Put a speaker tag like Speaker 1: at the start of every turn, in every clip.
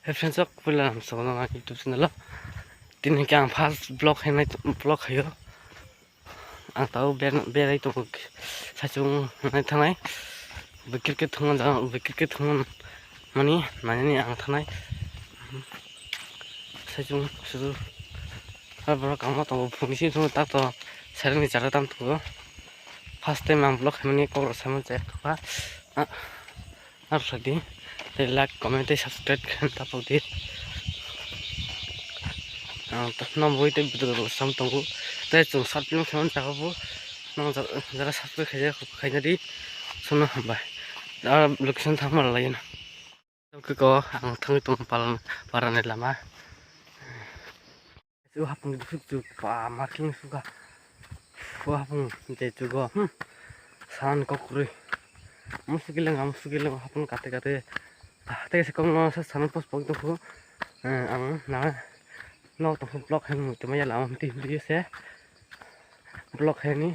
Speaker 1: Hey friends, welcome to my YouTube channel. Tin kang first blog henai blog hayo. Ang tahu berai tu sachung nai thanai. Bekir ke thungan mani ni ang thanai. Sachung sudu. Abra kama tu fungsi tu tak tu sering ni cara tam tu. First time ang blog henai ko sama cek apa. Harus lagi. Like, comment, subscribe kan tapok di. Nam boy te betul sam tunggu. Te cung sat film kan cakap bu. Nam jara subscribe kaya di. Sono hamba. Location thamal lain. Ke ko ang thang tung paran lama. Su hapung du pa marking suka. Hapung te go. San ko kuri. Musukilang hapung kate. Tapi sekarang saya sangat pos pok tu, ang no tu blog hen tu maya lam ti beli saya blog hen ni,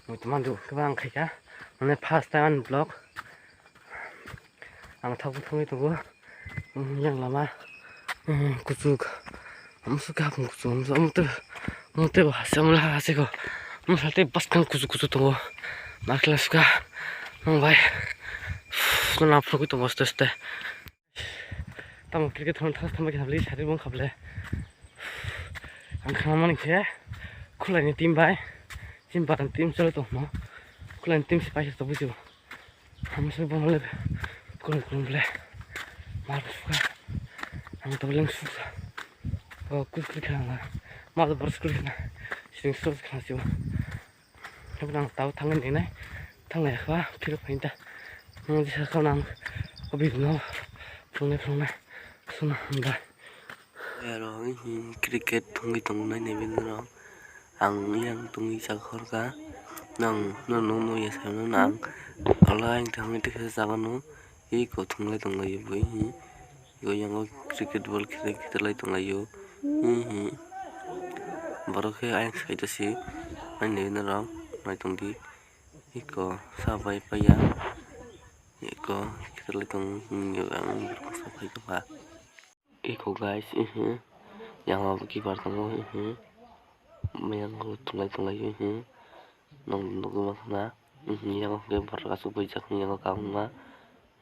Speaker 1: tu mana tu kebangan kaya, mana first time blog, ang tahu itu yang lama, kusuk, suka kusuk, mute bahasa mula hasil ko, mesti pas kan kusuk tu, maklah suka, baik. Nona flog itu mesti ste. Tamu kriket thon thas thamai khabli sari bong khable. Ang khama ni khe khulai ni team bai. Team paran team chalo to no. Khulai team se paisa to buju. Ham se bong le. Kun ble. Mar suka. Ang to leng suka. O kus khana. Ma do bors khana. Sing sos khana siu. Kabang tau thangen ni nai. Thangai kha phir phainta. Di sa nang kopi no phone suna handa ero cricket thungi tung nai ne bin no ang yang tungi chakhor ka nang no ya sa nang ala yang thangi te sa no I ko thunglai tung lai bui yo yang cricket ball khilai tung lai yo baro khe ayang sai ta si nai ne no nai tung di iko sa bai pa ya Iko kita lihat yang berkonsep itu pak. Iko guys, yang mau kibar tunggu, yang tungai nong nunggu mana, yang ke berkasih bijak yang kamu mah,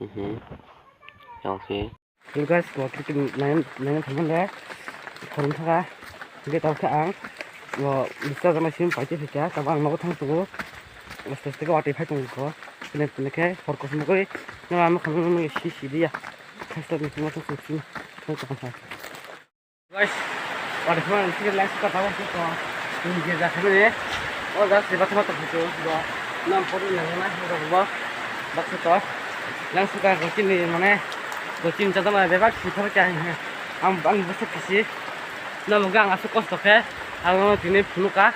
Speaker 1: yang ke. Jadi guys, waktu itu nanya teman deh, koran thaka, kita tahu seang, bisa sama sim pasti saja, tapi mau tang tunggu, mesti waktu itu tunggu. Ini kayak fokus mukoi, nggak mau kamu sih dia, kasih tahu semua tuh sih, guys, ada cuma sih lagi suka tahu sih kok, ini dia dah sebenarnya, dah sebab apa tuh itu, dah 6 yang mana, udah berubah, bakso toh, langsung suka gocin di mana, gocin contoh mana bebas sih kalau kayak ini, ang besar sih, nama gang asuk kos toh kayak, ang ini penuka,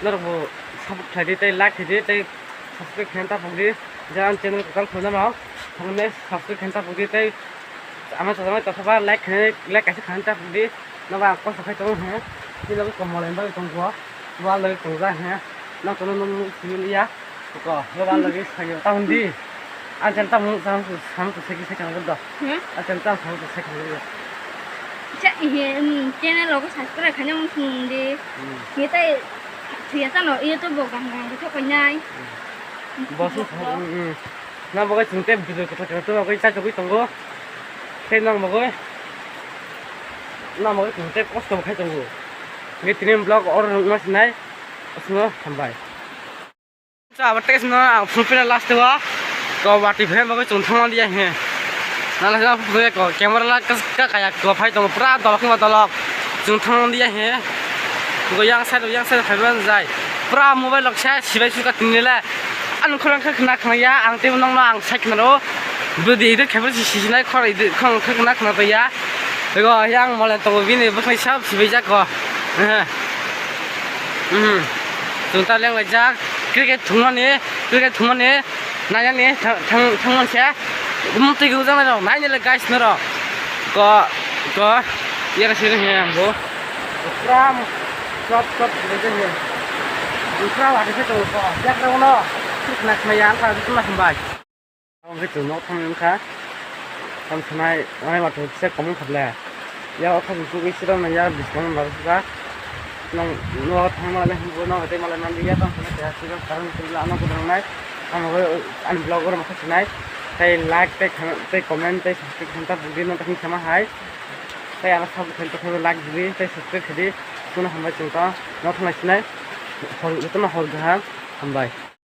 Speaker 1: ntar bu sabuk tadi tadi like tadi subscribe khanta pugdi jangan channel ko kal khona mau हमने subscribe khanta pugdi tai ama sama to saba like kaise khanta pugdi na ba ko sakai to hai ni lo ko mo len ba tong ko wa le to ra hai na to no si ya ko lo ba le sai ta hundi a jan ta mu sam to se ki se kan do a jan ta sam to se kan do cha channel lo ko subscribe khanya mu di ni tai thì ta nói yêu tôi bộ càng cái chỗ nhai bó số nó một cái trứng tem từ từ tôi vào cái chai cho cái tông gỗ thêm nó một cái trứng tem có số hai tông gỗ cái tin blog or nó xin này nó tham bài cha bắt cái nó phun pin last đó có bắt thì phải một cái trứng thang đi nhỉ nó là nó phải có camera cái kayak có phải tông pra đó khi mà tao trứng thang đi nhỉ cái yang sai phải vẫn dài pra mobile lock sai chỉ phải suka tin nila anh không khắc khắc ya ang tem nong ang sai khna ro budi det khabar si nai khoi det khong khắc khna pa ya rồi yang molen to vin ne bkhai sab si beja ko chúng ta leng lai ja cricket thungan ne nanya ne thang se mumti gu jang na nai ne guys na ro ko ya ka sir he bo pra Stop begitu ya. Usra ada itu kok. Ya kalau nak mayan kalau itu masih baik. Kalau gitu mau kamu kan. tam sanai mana waktu saya kamu kerja ya aku buku isi dong ya diskon baru juga nong nong thang malah nong itu malah nanti ya tam sanai ya sih sekarang sudah anak udah naik kamu an blogger masuk naik tay like tay comment tay subscribe kita begini nanti sama hai tay anak sahabat kita kalau like jadi tay subscribe jadi tuh hambai contoh nong thang naik hol itu mah hol gaham hambai